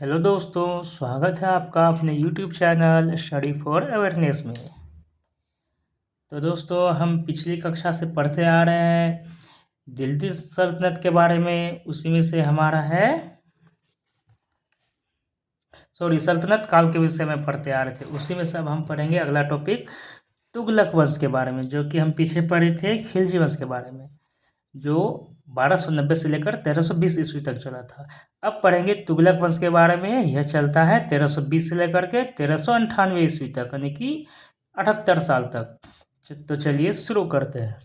Hello दोस्तों, स्वागत है आपका अपने YouTube channel study for awareness में। तो दोस्तों, हम पिछली कक्षा से पढ़ते आ रहे हैं दिल्ली सल्तनत के बारे में। उसी में से हमारा है सल्तनत काल के विषय में पढ़ते आ रहे थे। उसी में से अब हम पढ़ेंगे अगला टॉपिक तुगलक वंश के बारे में, जो कि हम पीछे पढ़े थे खिलजी वंश के बारे में, जो 1290 से लेकर 1320 ईस्वी तक चला था। अब पढ़ेंगे तुगलक वंश के बारे में। यह चलता है 1320 से लेकर के 1398 ईस्वी तक, यानी कि 78 साल तक। तो चलिए शुरू करते हैं।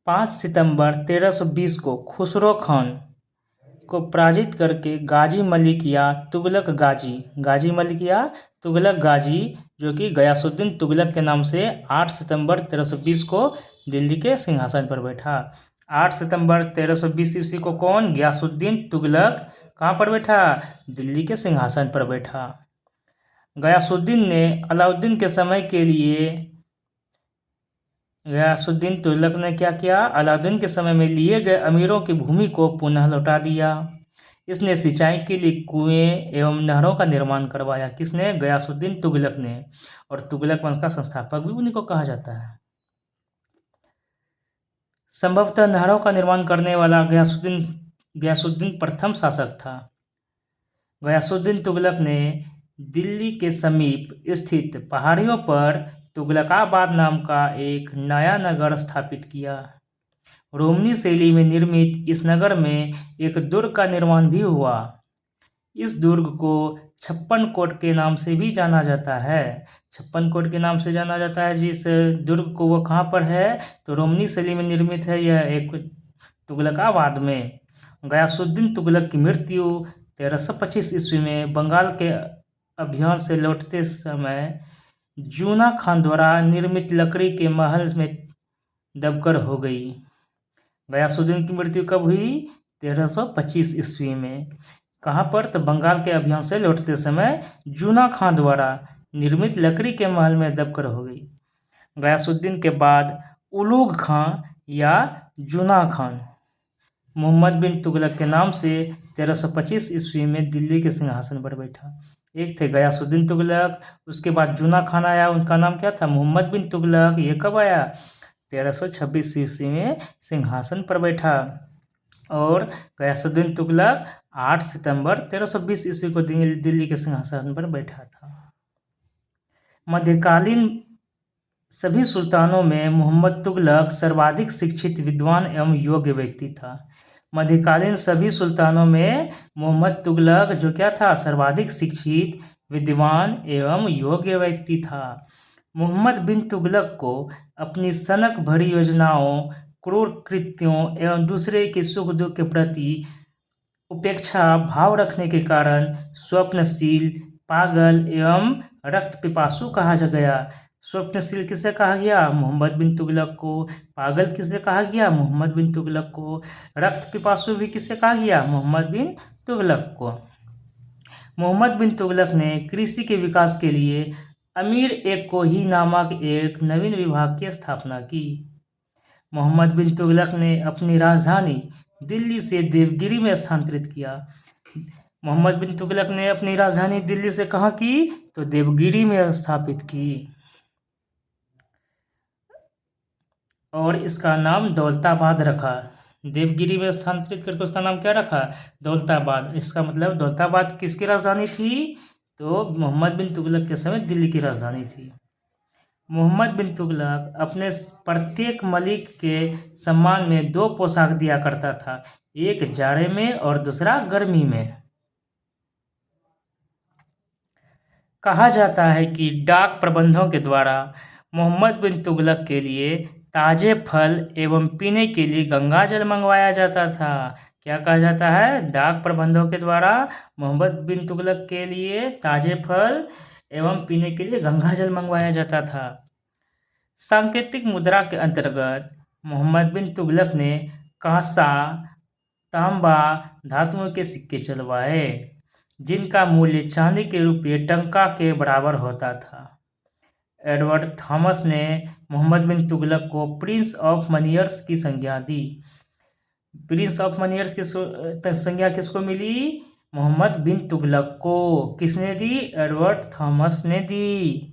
5 सितंबर 1320 को खुसरो खान को पराजित करके गाजी मलिक या तुगलक गाजी, जो कि गयासुद्दीन तुगलक के नाम से 8 सितंबर 1320 को दिल्ली के सिंहासन पर बैठा। 8 सितंबर 1320 ईस्वी को कौन? गयासुद्दीन तुगलक कहाँ पर बैठा? दिल्ली के सिंहासन पर बैठा। गयासुद्दीन तुगलक ने क्या किया? अलाउद्दीन के समय में लिए गए अमीरों की भूमि को पुनः लौटा दिया। इसने सिंचाई के लिए कुएं एवं नहरों का निर्माण करवाया। किसने? गयासुद्दीन तुगलक ने। और तुगलक वंश का संस्थापक भी उन्हीं को कहा जाता है। संभवतः नहरों का निर्माण करने वाला गयासुद्दीन प्रथम शासक था। गयासुद्दीन तुगलक ने दिल्ली के समीप स्थित पहाड़ियों पर तुगलकाबाद नाम का एक नया नगर स्थापित किया। रोमनी शैली में निर्मित इस नगर में एक दुर्ग का निर्माण भी हुआ। इस दुर्ग को छप्पन कोट के नाम से भी जाना जाता है। छप्पन कोट के नाम से जाना जाता है जिस दुर्ग को, वो कहाँ पर है? तो रोमनी शैली में निर्मित है यह एक तुगलकाबाद में। गयासुद्दीन तुगलक की मृत्यु 1325 ईस्वी में बंगाल के अभियान से लौटते समय जूना खान द्वारा निर्मित लकड़ी के महल में दबकर हो गई। गयासुद्दीन की मृत्यु कब हुई? 1325 ईस्वी में। कहाँ पर? तो बंगाल के अभियान से लौटते समय जूना खान द्वारा निर्मित लकड़ी के महल में दबकर हो गई। गयासुद्दीन के बाद उलूग खान या जूना खान मोहम्मद बिन तुगलक के नाम से 1325 ईस्वी में दिल्ली के सिंहासन पर बैठा। एक थे गयासुद्दीन तुगलक, उसके बाद जूना खान आया, उनका नाम क्या था? मोहम्मद बिन तुगलक। ये कब आया? 1326 ईस्वी में सिंहासन पर बैठा। और गयासुद्दीन तुगलक 8 सितंबर 1320 ईस्वी को दिल्ली के सिंहासन पर बैठा था। मध्यकालीन सभी सुल्तानों में मोहम्मद तुगलक सर्वाधिक शिक्षित, विद्वान एवं योग्य व्यक्ति था। मध्यकालीन सभी सुल्तानों में मोहम्मद तुगलक जो क्या था? सर्वाधिक शिक्षित, विद्वान एवं योग्य व्यक्ति था। मोहम्मद बिन तुगलक को अपनी सनक भरी योजनाओं, क्रूर कृत्यों एवं दूसरे के सुख दुख के प्रति उपेक्षा भाव रखने के कारण स्वप्नशील, पागल एवं रक्त पिपासु कहा गया। स्वप्नशील किसे कहा गया? मोहम्मद बिन तुगलक को। पागल किसे कहा गया? मोहम्मद बिन तुगलक को। रक्त पिपासु भी किसे कहा गया? मोहम्मद बिन तुगलक को। मोहम्मद बिन तुगलक ने कृषि के विकास के लिए अमीर एक कोही नामक एक नवीन विभाग की स्थापना की। मोहम्मद बिन तुगलक ने अपनी राजधानी दिल्ली से देवगिरी में स्थानांतरित किया। मोहम्मद बिन तुगलक ने अपनी राजधानी दिल्ली से कहाँ की? तो देवगिरी में स्थापित की। और इसका नाम दौलताबाद रखा। देवगिरी में स्थानांतरित करके उसका नाम क्या रखा? दौलताबाद। इसका मतलब दौलताबाद किसकी राजधानी थी? तो मोहम्मद बिन तुगलक के समय दिल्ली की राजधानी थी। मोहम्मद बिन तुगलक अपने प्रत्येक मलिक के सम्मान में 2 पोशाक दिया करता था, एक जाड़े में और दूसरा गर्मी में। कहा जाता है कि डाक प्रबंधों के द्वारा मोहम्मद बिन तुगलक के लिए ताजे फल एवं पीने के लिए गंगा जल मंगवाया जाता था। क्या कहा जाता है? डाक प्रबंधों के द्वारा मोहम्मद बिन तुगलक के लिए ताजे फल एवं पीने के लिए गंगा जल मंगवाया जाता था। सांकेतिक मुद्रा के अंतर्गत मोहम्मद बिन तुगलक ने कांसा, तांबा धातुओं के सिक्के चलवाए, जिनका मूल्य चांदी के रुपये टंका के बराबर होता था। एडवर्ड थॉमस ने मोहम्मद बिन तुगलक को प्रिंस ऑफ मनियर्स की संज्ञा दी। प्रिंस ऑफ मनियर्स की संज्ञा किसको मिली? मोहम्मद बिन तुगलक को। किसने दी? एडवर्ड थॉमस ने दी।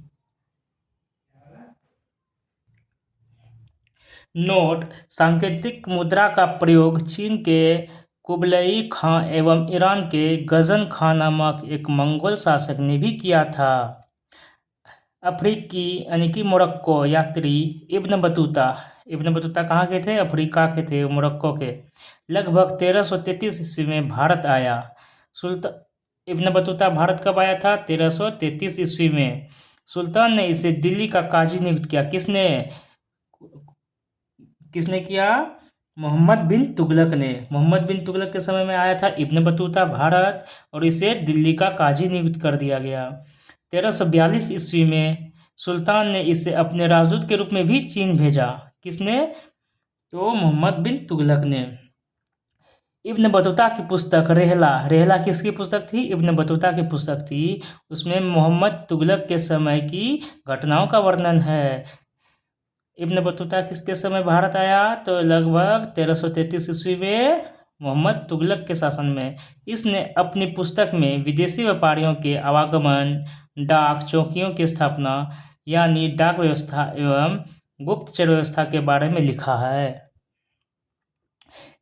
नोट: सांकेतिक मुद्रा का प्रयोग चीन के कुबलई खां एवं ईरान के गजन खां नामक एक मंगोल शासक ने भी किया था। अफ्रीकी यानी कि मोरक्को यात्री इब्न बतूता कहाँ के थे? अफ्रीका के थे, मोरक्को के। लगभग 1333 ईस्वी में भारत आया। इब्न बतूता भारत कब आया था? 1333 ईस्वी में। सुल्तान ने इसे दिल्ली का काजी नियुक्त किया। किसने किया? मोहम्मद बिन तुगलक ने। मोहम्मद बिन तुगलक के समय में आया था इब्न बतूता भारत और इसे दिल्ली का काजी नियुक्त कर दिया गया। 1342 ईस्वी में सुल्तान ने इसे अपने राजदूत के रूप में भी चीन भेजा। किसने? तो मोहम्मद बिन तुगलक ने। इब्न बतूता की पुस्तक रेहला किसकी पुस्तक थी? इब्न बतूता की पुस्तक थी। उसमें मोहम्मद तुगलक के समय की घटनाओं का वर्णन है। इब्न बतूता किसके समय भारत आया? तो लगभग 1333 ईस्वी में, मोहम्मद तुगलक के शासन में। इसने अपनी पुस्तक में विदेशी व्यापारियों के आवागमन, डाक चौकियों की स्थापना यानी डाक व्यवस्था एवं गुप्तचर व्यवस्था के बारे में लिखा है।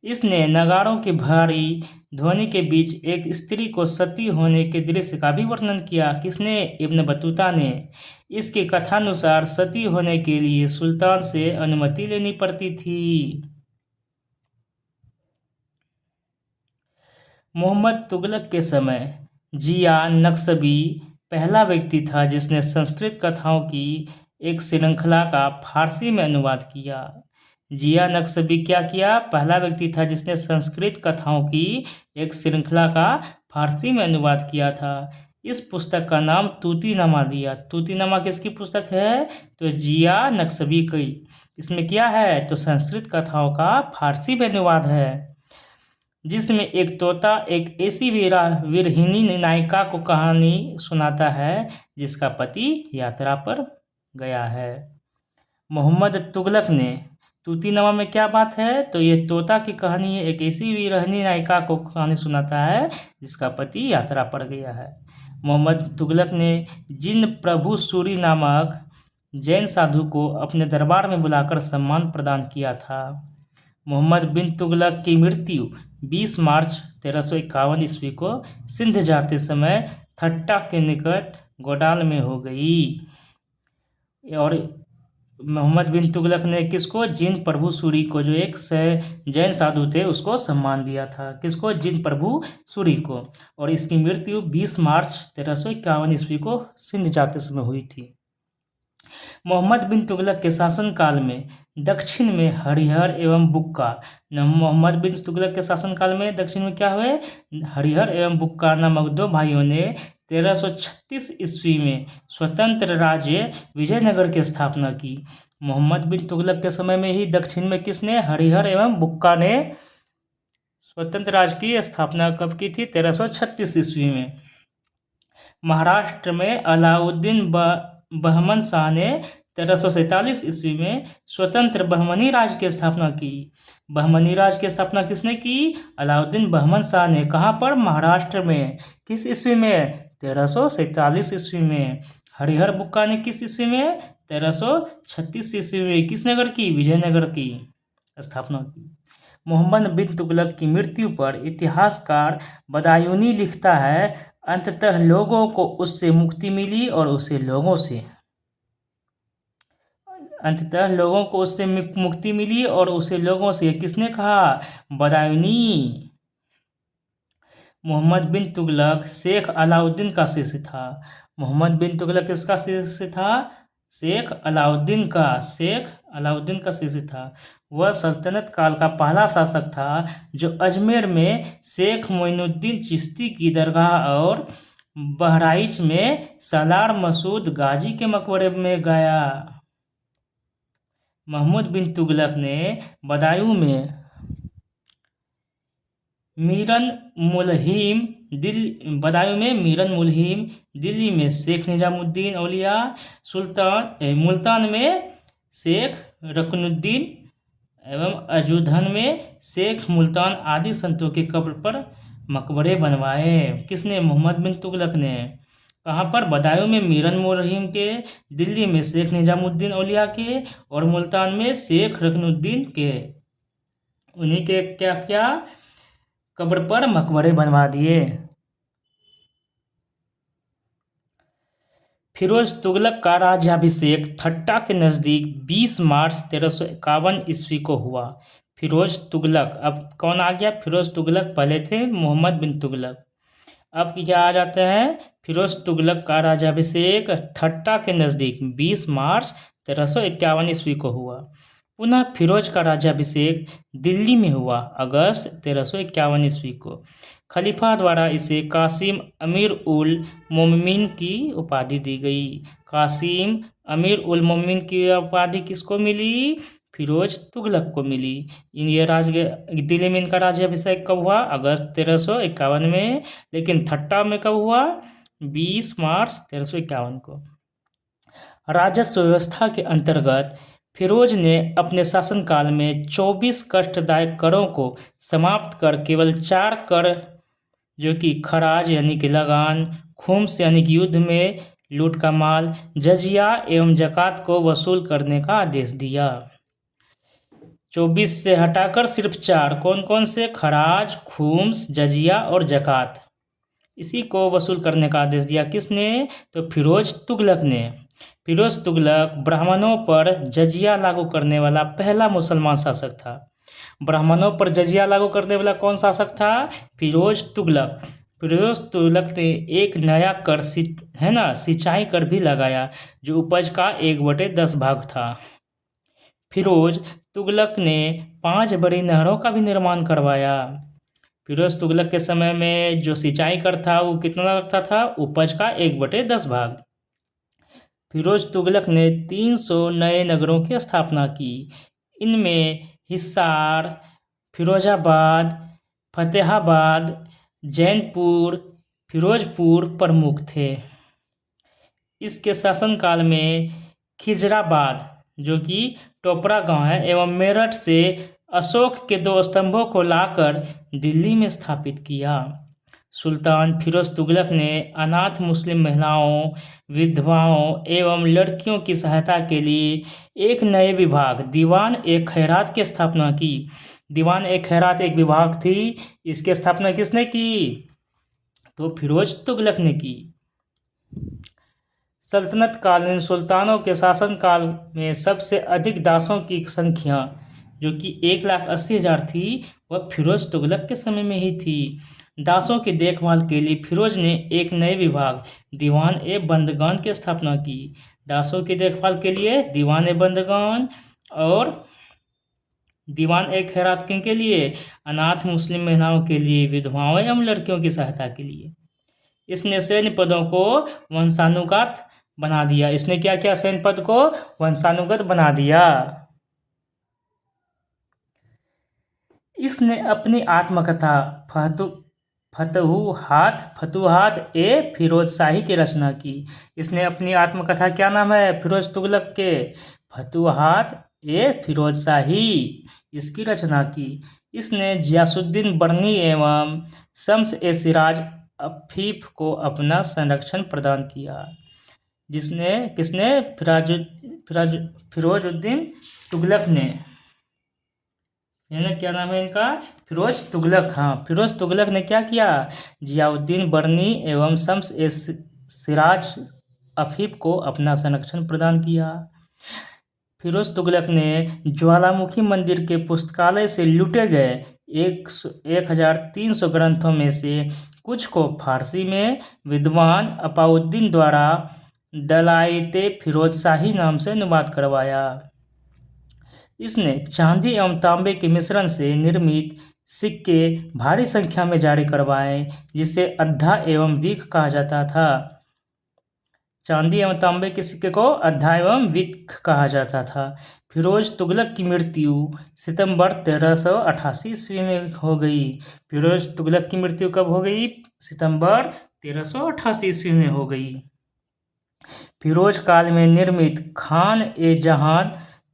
इसने नगाड़ों की भारी ध्वनि के बीच एक स्त्री को सती होने के दृश्य का भी वर्णन किया। किसने? इब्न बतूता ने। इसके कथानुसार सती होने के लिए सुल्तान से अनुमति लेनी पड़ती थी। मोहम्मद तुगलक के समय जिया नक्शबी पहला व्यक्ति था जिसने संस्कृत कथाओं की एक श्रृंखला का फारसी में अनुवाद किया। जिया नक्शबी क्या किया? पहला व्यक्ति था जिसने संस्कृत कथाओं की एक श्रृंखला का फारसी में अनुवाद किया था। इस पुस्तक का नाम तूतीनामा दिया। तूतीनामा किसकी पुस्तक है? तो जिया नक्शबी की। इसमें क्या है? तो संस्कृत कथाओं का फारसी में अनुवाद है, जिसमें एक तोता एक ऐसी वीरहिनी नायिका को कहानी सुनाता है जिसका पति यात्रा पर गया है। मोहम्मद तुगलक ने तूतीनामा में क्या बात है? तो ये तोता की कहानी है, एक ऐसी वीरहिनी नायिका को कहानी सुनाता है जिसका पति यात्रा पर गया है। मोहम्मद तुगलक ने जिन प्रभु सूरी नामक जैन साधु को अपने दरबार में बुलाकर सम्मान प्रदान किया था। मोहम्मद बिन तुगलक की मृत्यु 20 मार्च 1351 ईस्वी को सिंध जाते समय थट्टा के निकट गोडाल में हो गई। और मोहम्मद बिन तुगलक ने किसको? जिन प्रभु सूरी को, जो एक जैन साधु थे, उसको सम्मान दिया था। किसको? जिन प्रभु सूरी को। और इसकी मृत्यु 20 मार्च 1351 ईस्वी को सिंध जाते समय हुई थी। मोहम्मद बिन तुगलक के शासनकाल में दक्षिण में हरिहर एवं बुक्का। मोहम्मद बिन तुगलक के शासनकाल में दक्षिण में क्या हुए? हरिहर एवं बुक्का नामक दो भाइयों ने 1336 ईस्वी में स्वतंत्र राज्य विजयनगर की स्थापना की। मोहम्मद बिन तुगलक के समय में ही दक्षिण में किसने? हरिहर एवं बुक्का ने स्वतंत्र राज्य की स्थापना कब की थी? 1336 ईस्वी में। महाराष्ट्र में अलाउद्दीन बहमन शाह ने 1347 ईस्वी में स्वतंत्र बहमनी राज्य की स्थापना की। बहमनी राज्य की स्थापना किसने की? अलाउद्दीन बहमन शाह ने। कहाँ पर? महाराष्ट्र में। किस ईस्वी में? 1347 ईस्वी में। हरिहर बुक्का ने किस ईस्वी में? 1336 ईस्वी में। किस नगर की? विजयनगर की स्थापना की। मोहम्मद बिन तुगलक की मृत्यु पर इतिहासकार बदायूनी लिखता है, अंततः लोगों को उससे मुक्ति मिली और उसे लोगों से मुक्ति मिली और उसे लोगों से। किसने कहा? बदायूनी। मोहम्मद बिन तुगलक शेख अलाउद्दीन का शिष्य था। मोहम्मद बिन तुगलक किसका शिष्य था? शेख अलाउद्दीन का शिष्य था। वह सल्तनत काल का पहला शासक था जो अजमेर में शेख मोइनुद्दीन चिश्ती की दरगाह और बहराइच में सालार मसूद गाजी के मकबरे में गया। मोहम्मद बिन तुगलक ने बदायूं में मीरन मुलहिम, दिल्ली में शेख निजामुद्दीन औलिया, मुल्तान में शेख रकनुद्दीन एवं अजूधन में शेख मुल्तान आदि संतों के कब्र पर मकबरे बनवाए। किसने? मोहम्मद बिन तुगलक ने। कहाँ पर? बदायूं में मीरन मुरहिम के, दिल्ली में शेख निजामुद्दीन औलिया के और मुल्तान में शेख रकनुद्दीन के। उन्हीं के क्या क्या कब्र पर मकबरे बनवा दिए। फिरोज तुगलक का राज्याभिषेक ठट्टा के नज़दीक 20 मार्च 1351 ईस्वी को हुआ। फिरोज तुगलक, अब कौन आ गया? फिरोज तुगलक पहले थे मोहम्मद बिन तुगलक, अब क्या आ जाते हैं? फिरोज तुगलक का राज्याभिषेक ठट्टा के नज़दीक 20 मार्च 1351 ईस्वी को हुआ। पुनः फिरोज का राज्याभिषेक दिल्ली में हुआ अगस्त 1351 ईस्वी को। खलीफा द्वारा इसे कासिम अमीर उल मोमिनीन की उपाधि दी गई। कासिम अमीर उल मोमिनीन की उपाधि किसको मिली? फिरोज तुगलक को मिली। ये दिल्ली में इनका राज्याभिषेक कब हुआ? अगस्त 1351 में। लेकिन ठट्टा में कब हुआ? 20 मार्च 1351 को। राजस्व व्यवस्था के अंतर्गत फिरोज ने अपने शासनकाल में 24 कष्टदायक करों को समाप्त कर केवल 4 कर, जो कि खराज यानी कि लगान, खुम्स यानी कि युद्ध में लूट का माल, जजिया एवं जकात को वसूल करने का आदेश दिया। 24 से हटाकर सिर्फ 4, कौन कौन से? खराज, खुम्स, जजिया और जकात, इसी को वसूल करने का आदेश दिया। किसने? तो फिरोज तुगलक ने। फिरोज तुगलक ब्राह्मणों पर जजिया लागू करने वाला पहला मुसलमान शासक था। ब्राह्मणों पर जजिया लागू करने वाला कौन शासक था? फिरोज तुगलक। फिरोज तुगलक ने एक नया कर सिंचाई कर भी लगाया, जो उपज का 1/10 भाग था। फिरोज तुगलक ने 5 बड़ी नहरों का भी निर्माण करवाया। फिरोज तुगलक के समय में जो सिंचाई कर था वो कितना लगता था? उपज का 1/10 भाग। फिरोज तुगलक ने 300 नए नगरों की स्थापना की। इनमें हिसार, फिरोजाबाद, फतेहाबाद, जैनपुर, फिरोजपुर प्रमुख थे। इसके शासनकाल में खिजराबाद, जो कि टोपरा गांव है, एवं मेरठ से अशोक के 2 स्तंभों को लाकर दिल्ली में स्थापित किया। सुल्तान फिरोज तुगलक ने अनाथ मुस्लिम महिलाओं, विधवाओं एवं लड़कियों की सहायता के लिए एक नए विभाग दीवान-ए-खैरात की स्थापना की। दीवान-ए-खैरात एक विभाग थी, इसकी स्थापना किसने की? तो फिरोज तुगलक ने की। सल्तनत कालीन सुल्तानों के शासनकाल में सबसे अधिक दासों की संख्या, जो कि 1,80,000 थी, वह फिरोज तुगलक के समय में ही थी। दासों की देखभाल के लिए फिरोज ने एक नए विभाग दीवान-ए-बंदगान की स्थापना की। दासों की देखभाल के लिए दीवान-ए-बंदगान और दीवान-ए-खैरात के लिए अनाथ मुस्लिम महिलाओं के लिए, विधवाओं एवं लड़कियों की सहायता के लिए। इसने सैन्य पदों को वंशानुगत बना दिया। इसने क्या किया? सैन्य पद को वंशानुगत बना दिया। इसने अपनी आत्मकथा फतुहात-ए-फिरोजशाही की रचना की। इसने अपनी आत्मकथा, क्या नाम है? फिरोज तुगलक के फतुहात-ए-फिरोजशाही, इसकी रचना की। इसने जियासुद्दीन बर्नी एवं शम्स-ए-सिराज अफीफ को अपना संरक्षण प्रदान किया। किसने? फिरोजुद्दीन तुगलक ने। क्या नाम है इनका? फिरोज तुगलक। हाँ, फिरोज तुगलक ने क्या किया? जियाउद्दीन बर्नी एवं शम्स-ए-सिराज अफीफ को अपना संरक्षण प्रदान किया। फिरोज तुगलक ने ज्वालामुखी मंदिर के पुस्तकालय से लूटे गए 1300 ग्रंथों में से कुछ को फारसी में विद्वान अपाउद्दीन द्वारा दलाइते फिरोजशाही नाम से अनुवाद करवाया। इसने चांदी एवं तांबे के मिश्रण से निर्मित सिक्के भारी संख्या में जारी करवाए, जिसे अद्धा एवं विक कहा जाता था। चांदी एवं तांबे के सिक्के को अद्धा एवं विक कहा जाता था। फिरोज तुगलक की मृत्यु सितंबर 1388 ईस्वी में हो गई। फिरोज तुगलक की मृत्यु कब हो गई? सितंबर 1388 ईस्वी में हो गई। फिरोज काल में निर्मित खान-ए-जहां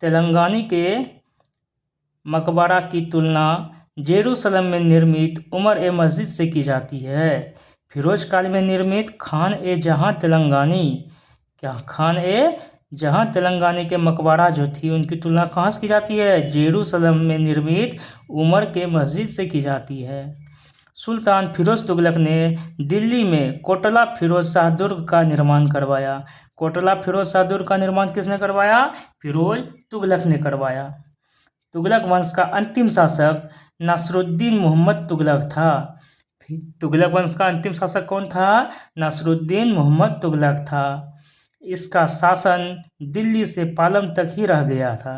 तेलंगाना के मकबरा की तुलना जेरूसलम में निर्मित उमर ए मस्जिद से की जाती है। फिरोज काल में निर्मित खान ए जहां तेलंगानी के मकबरा जो थी उनकी तुलना कहाँ से की जाती है? जेरूसलम में निर्मित उमर के मस्जिद से की जाती है। सुल्तान फिरोज तुगलक ने दिल्ली में कोटला फिरोज शाह दुर्ग का निर्माण करवाया। कोटला फिरोज शाह दुर्ग का निर्माण किसने करवाया? फिरोज तुगलक ने करवाया। तुगलक वंश का अंतिम शासक नासरुद्दीन मोहम्मद तुगलक था। तुगलक वंश का अंतिम शासक कौन था? नासरुद्दीन मोहम्मद तुगलक था। इसका शासन दिल्ली से पालम तक ही रह गया था।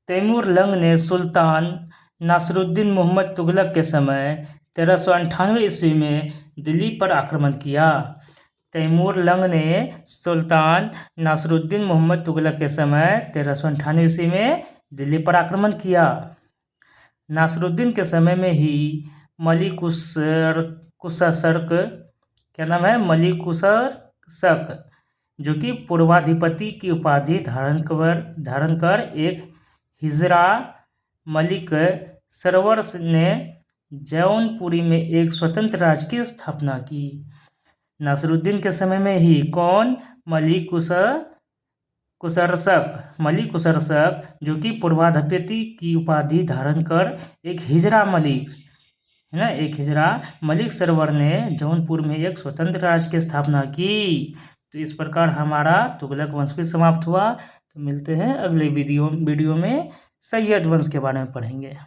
तैमूर लंग ने सुल्तान नासरुद्दीन मोहम्मद तुगलक के समय 1398 ईस्वी में दिल्ली पर आक्रमण किया। तैमूर लंग ने सुल्तान नासरुद्दीन मोहम्मद तुगलक के समय 1398 ईस्वी में दिल्ली पर आक्रमण किया। नासरुद्दीन के समय में ही मलिक उसक जो कि पूर्वाधिपति की उपाधि धारण कर एक हिजरा मलिक सरवर ने जौनपुरी में एक स्वतंत्र राज्य की स्थापना की। नासरुद्दीन के समय में ही कौन? मलिक उसक जो कि पूर्वाधिपति की उपाधि धारण कर एक हिजरा मलिक सरवर ने जौनपुर में एक स्वतंत्र राज्य की स्थापना की। तो इस प्रकार हमारा तुगलक वंश भी समाप्त हुआ। तो मिलते हैं अगले वीडियो में सैयद वंश के बारे में पढ़ेंगे।